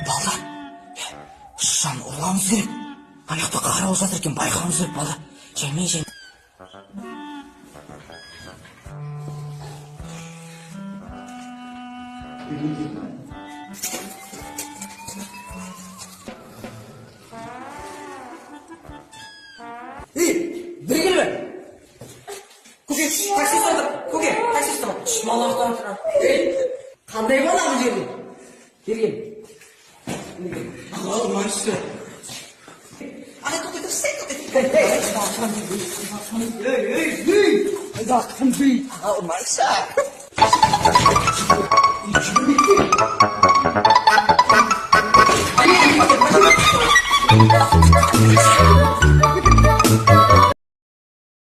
Балдар, шан ұрлауымыз керек. Аяқты қарауыл жатыр екен, байқауымыз керек, балдар. Жеме. Бір келі бе? Көке, таксист отыр. Көке, таксист отыр. Малақтан тұрар. Қандай бала бұл жерде? Келген. Ағал, мәнші. Ағай, көке, тұрсай, көке. Айда, қандай. Ағал, мәнші. Thank you.